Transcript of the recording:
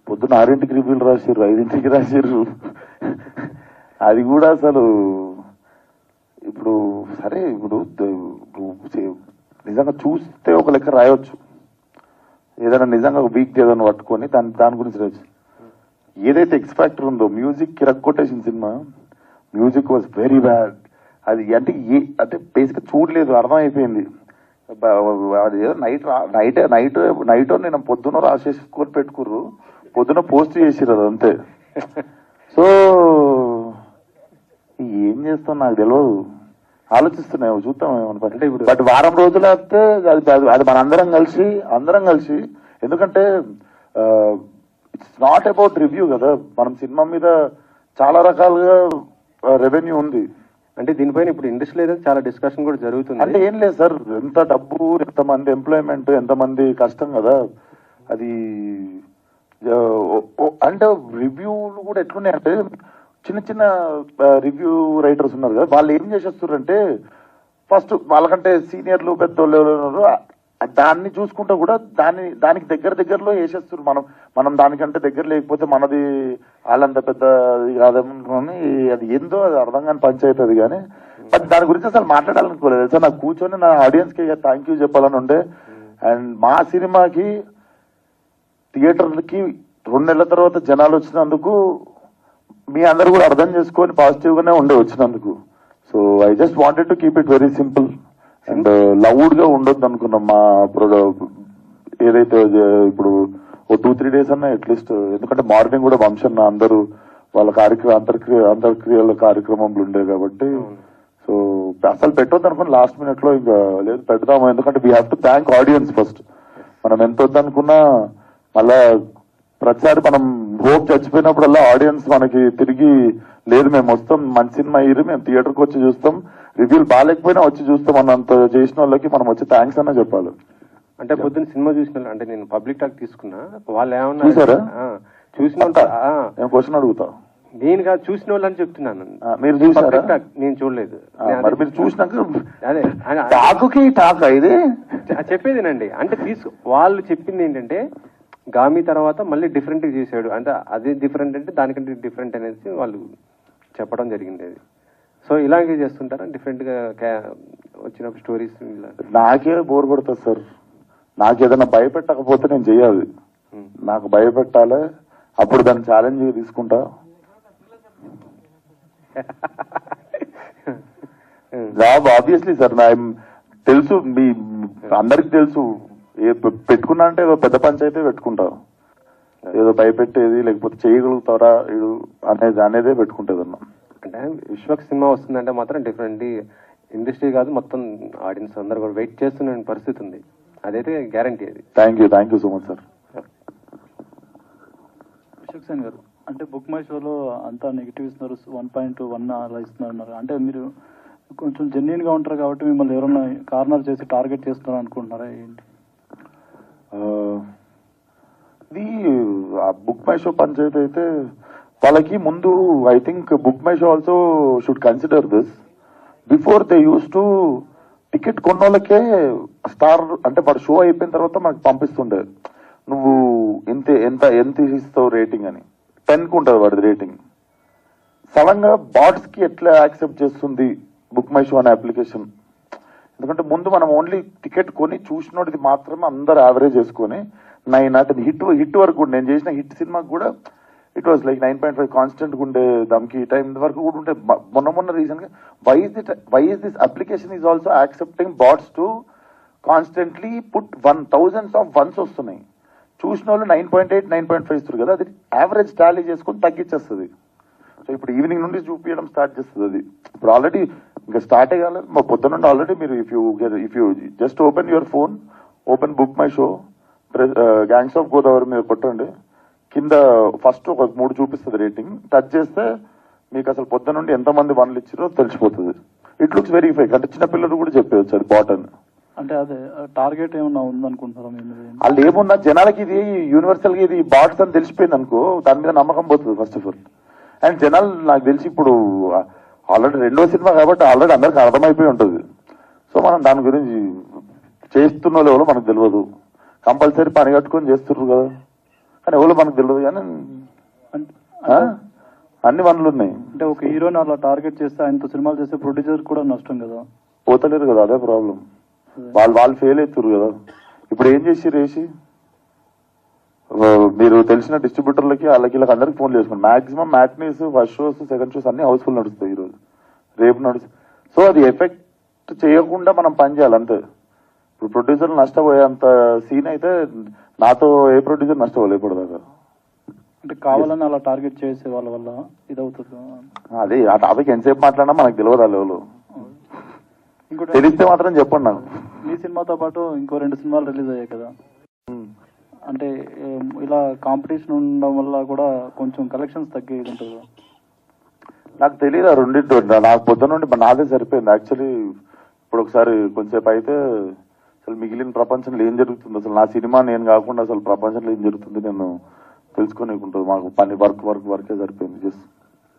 పొద్దున్న 6ంటికి రివ్యూలు రాశారు, 5ంటికి రాశారు. అది కూడా అసలు ఇప్పుడు సరే, ఇప్పుడు నిజంగా చూస్తే ఒక లెక్క రాయొచ్చు, ఏదైనా నిజంగా వీక్ ఏదైనా పట్టుకొని దాని గురించి రాయొచ్చు. ఏదైతే ఎక్స్ ఫ్యాక్టర్ ఉందో, మ్యూజిక్ కి రక్కొట్టేసిన సినిమా, మ్యూజిక్ వాజ్ వెరీ బ్యాడ్. అది అంటే బేసిక్ చూడలేదు, అర్థమైపోయింది. అది ఏదో నైట్ నేను పొద్దున రాసేసుకొని పెట్టుకుర్రు, పొద్దున పోస్ట్ చేసిర్రు, అది అంతే. సో ఏం చేస్తాం నాకు తెలియదు, ఆలోచిస్తున్నాయి, చూద్దాం ఏమనుకుంటే. బట్ వారం రోజులు అయితే అది మన అందరం కలిసి, ఎందుకంటే ఇట్స్ నాట్ అబౌట్ రివ్యూ కదా, మనం సినిమా మీద చాలా రకాలుగా రెవెన్యూ ఉంది. అంటే దీనిపైన ఇప్పుడు ఇండస్ట్రీ అయితే చాలా డిస్కషన్ కూడా జరుగుతుంది. అంటే ఏం లేదు సార్, ఎంత డబ్బు, ఎంతమంది ఎంప్లాయ్మెంట్, ఎంతమంది కష్టం కదా అది. అంటే రివ్యూలు కూడా ఎట్లున్నాయి అంటే, చిన్న రివ్యూ రైటర్స్ ఉన్నారు కదా, వాళ్ళు ఏం చేసేస్తారు అంటే, ఫస్ట్ వాళ్ళకంటే సీనియర్లు పెద్దోళ్ళు దాన్ని చూసుకుంటా కూడా దానికి దగ్గరలో వేసేస్తారు. మనం దానికంటే దగ్గర లేకపోతే మనది వాళ్ళంత పెద్ద కాదనుకోని, అది ఏందో అది అర్థం కాని పంచాయతీ అది. కానీ బట్ దాని గురించి అసలు మాట్లాడాలనుకోలేదు సార్. నాకు కూర్చొని నా ఆడియన్స్ కి థ్యాంక్ యూ చెప్పాలని ఉండే. అండ్ మా సినిమాకి థియేటర్లకి 2 నెలల తర్వాత జనాలు వచ్చినందుకు మీ అందరు కూడా అర్థం చేసుకొని పాజిటివ్ గానే ఉండే వచ్చినందుకు. So I just wanted to keep it very simple and loud గా ఉండొద్దు అనుకున్నాం. మా ఏదైతే ఇప్పుడు ఓ 2-3 డేస్ అన్నా అట్లీస్ట్, ఎందుకంటే మార్నింగ్ కూడా వంశన్న అందరూ వాళ్ళ అంతర్క్రియల కార్యక్రమంలో ఉండే కాబట్టి. సో అసలు పెట్టొద్దు అనుకుని లాస్ట్ మినిట్ లో ఇంకా లేదు పెడదాము, ఎందుకంటే we have to thank audience first. మనం ఎంత వద్దనుకున్నా మళ్ళా ప్రతిసారి మనం హోప్ చచ్చిపోయినప్పుడల్లా ఆడియన్స్ మనకి తిరిగి లేదు మేము వస్తాం, మంచి సినిమా అయ్యి మేము థియేటర్కి వచ్చి చూస్తాం, రివ్యూలు బాగాలేకపోయినా వచ్చి చూస్తాం అన్నంత చేసిన వాళ్ళకి మనం వచ్చి థ్యాంక్స్ అన్నా చెప్పాలి. అంటే పొద్దున్న సినిమా చూసిన, అంటే నేను పబ్లిక్ టాక్ తీసుకున్నా, వాళ్ళు ఏమన్నా చూసారా? చూసిన క్వశ్చన్ అడుగుతా, నేను కాదు చూసిన వాళ్ళు అని చెప్తున్నాను. మీరు చూసారా? నేను చూడలేదు. మరి మీరు చూసినాక అదే టాక్ ఇది చెప్పేదేనండి. అంటే వాళ్ళు చెప్పింది ఏంటంటే, గామి తర్వాత మళ్ళీ డిఫరెంట్ చేశాడు, అంటే అది డిఫరెంట్ అంటే దానికంటే డిఫరెంట్ అనేసి వాళ్ళు చెప్పడం జరిగింది. అది సో ఇలాగే చేస్తుంటారా డిఫరెంట్ గా వచ్చినప్పుడు స్టోరీస్? నాకే బోర్ కొడుతుంది సార్, నాకు ఏదైనా భయపెట్టకపోతే నేను చెయ్యాలి, నాకు భయపెట్టాలి, అప్పుడు దాన్ని ఛాలెంజ్ తీసుకుంటా. జాబ్ ఆబ్వియస్లీ సార్, తెలుసు, మీ అందరికి తెలుసు, పెట్టుకున్నా అంటే ఏదో పెద్ద పంచాయితీ పెట్టుకుంటా, ఏదో భయపెట్టేది లేకపోతే చేయగలుగుతారా అనేదే పెట్టుకుంటేది అన్నా. అంటే విశ్వక్ సినిమా వస్తుందంటే మాత్రం డిఫరెంట్ ఇండస్ట్రీ కాదు, మొత్తం ఆడియన్స్ అందరు కూడా వెయిట్ చేస్తున్న పరిస్థితి ఉంది, అదైతే గ్యారంటీ. అది thank you so much sir. Vishwak Sen గారు, అంటే బుక్ మై షోలో అంతా నెగిటివ్ ఇస్తున్నారు, 1.1 అలా ఇస్తున్నారు. అంటే మీరు కొంచెం జెన్యున్ గా ఉంటారు కాబట్టి మిమ్మల్ని ఎవరైనా కార్నర్ చేసి టార్గెట్ చేస్తున్నారు అనుకుంటున్నారా ఏంటి? ఇది బుక్ మై షో పంచాయతీ అయితే వాళ్ళకి ముందు, I think book my show also should consider this. Before they use to ticket కొన్నోళ్ళకే స్టార్, అంటే వాడు షో అయిపోయిన తర్వాత మనకు పంపిస్తుండే, నువ్వు ఎంత ఇస్తావు రేటింగ్ అని, 10కు ఉంటుంది వాడి రేటింగ్. సడన్ గా బాట్స్ కి ఎట్లా యాక్సెప్ట్ చేస్తుంది బుక్ మై షో అనే అప్లికేషన్? ఎందుకంటే ముందు మనం ఓన్లీ టికెట్ కొని చూసినోడిది మాత్రమే అందరు యావరేజ్ చేసుకుని 9 అంటే హిట్ వరకు కూడా, నేను చేసిన హిట్ సినిమాకి కూడా ఇట్ వాజ్ లైక్ 9.5 కాన్స్టెంట్ ఉండే, దానికి టైం వరకు కూడా ఉంటే. మొన్న రీసెంట్ గా why is this application is also accepting bots to constantly put 1000s of ones వస్తున్నాయి. చూసిన వాళ్ళు 9.8, 9.5 ఇస్తారు కదా, అది యావరేజ్ టాలీ చేసుకుని తగ్గించేస్తుంది. సో ఇప్పుడు ఈవినింగ్ నుండి చూపించడం స్టార్ట్ చేస్తుంది. అది ఇప్పుడు ఆల్రెడీ ఇంకా స్టార్ట్ అయ్యాలి, మా పొద్దున నుండి ఆల్రెడీ. మీరు if you just open your phone, open book my show, gangs of Godavari మీద కొట్టండి, కింద ఫస్ట్ ఒక 3 చూపిస్తుంది రేటింగ్, టచ్ చేస్తే మీకు అసలు పొద్దున నుండి ఎంతమంది 1లు ఇచ్చారో తెలిసిపోతుంది. ఇట్ లుక్స్ వెరీ ఫేక్, అంటే చిన్నపిల్లలు కూడా చెప్పేయచ్చు అది బాట్ అని. అంటే అదే టార్గెట్ ఏమన్నా ఉందనుకుంటారా మీరు? వాళ్ళు ఏమున్నా జనాలకి ఇది యూనివర్సల్ గా ఇది బాట్స్ అని తెలిసిపోయింది అనుకో, దాని మీద నమ్మకం పోతుంది ఫస్ట్ ఆఫ్ ఆల్. అండ్ జనాలు నాకు తెలిసి ఇప్పుడు ఆల్రెడీ 2వ సినిమా కాబట్టి ఆల్రెడీ అందరికి అర్థమైపోయి ఉంటుంది. సో మనం దాని గురించి చేస్తున్న ఎవరో మనకు తెలియదు, కంపల్సరీ పని కట్టుకొని చేస్తున్నారు కదా. కానీ ఎవరో మనకు తెలియదు కానీ ఆ? అన్ని వనరులు ఉన్నాయి. అంటే ఒక హీరోని అలా టార్గెట్ చేస్తే ఆయనతో సినిమాలు చేస్తే ప్రొడ్యూసర్ కూడా నష్టం కదా. పోతలేరు కదా, అదే ప్రాబ్లం. వాళ్ళు ఫెయిల్ అవుతారు కదా. ఇప్పుడు ఏం చేసి రేసి మీరు తెలిసిన డిస్ట్రిబ్యూటర్లకి వాళ్ళకి వీళ్ళకి అందరికి ఫోన్ చేసుకోండి. Maximum matinees, first shows, second shows అన్ని హౌస్ఫుల్ నడుస్తాయి ఈ రోజు, రేపు నడుస్తాయి. సో అది ఎఫెక్ట్ చేయకుండా మనం పని చేయాలి అంతే. ఇప్పుడు ప్రొడ్యూసర్లు నష్టపోయేంత సీన్ అయితే నాతో ఏ ప్రొడ్యూసర్ నష్టపోలేదు ఇప్పటిదాకా. అంటే కావాలని అలా టార్గెట్ చేసే వాళ్ళ వల్ల ఇదవుతుంది. అదే ఆ టాపిక్ ఎంతసేపు మాట్లాడినా మనకు తెలియదు ఆ లెవెల్. ఇంకోటి తెలిస్తే మాత్రం చెప్పండి నాకు. మీ సినిమాతో పాటు ఇంకో 2 సినిమాలు రిలీజ్ అయ్యాయి కదా. అంటే ఇలా కాంపిటీషన్ ఉండడం వల్ల కూడా కొంచెం కలెక్షన్స్ తగ్గేది ఉంటుంది. నాకు తెలియదు ఆ రెండింటి, నాకు పొద్దున నుండి నాదే సరిపోయింది యాక్చువల్లీ. ఇప్పుడు ఒకసారి కొంచెంసేపు అయితే అసలు మిగిలిన ప్రపంచంలో ఏం జరుగుతుంది, అసలు నా సినిమా నేను కాకుండా అసలు ప్రపంచంలో ఏం జరుగుతుంది నేను తెలుసుకోనికుంటుంది. మాకు పని వర్కే సరిపోయింది. జస్ట్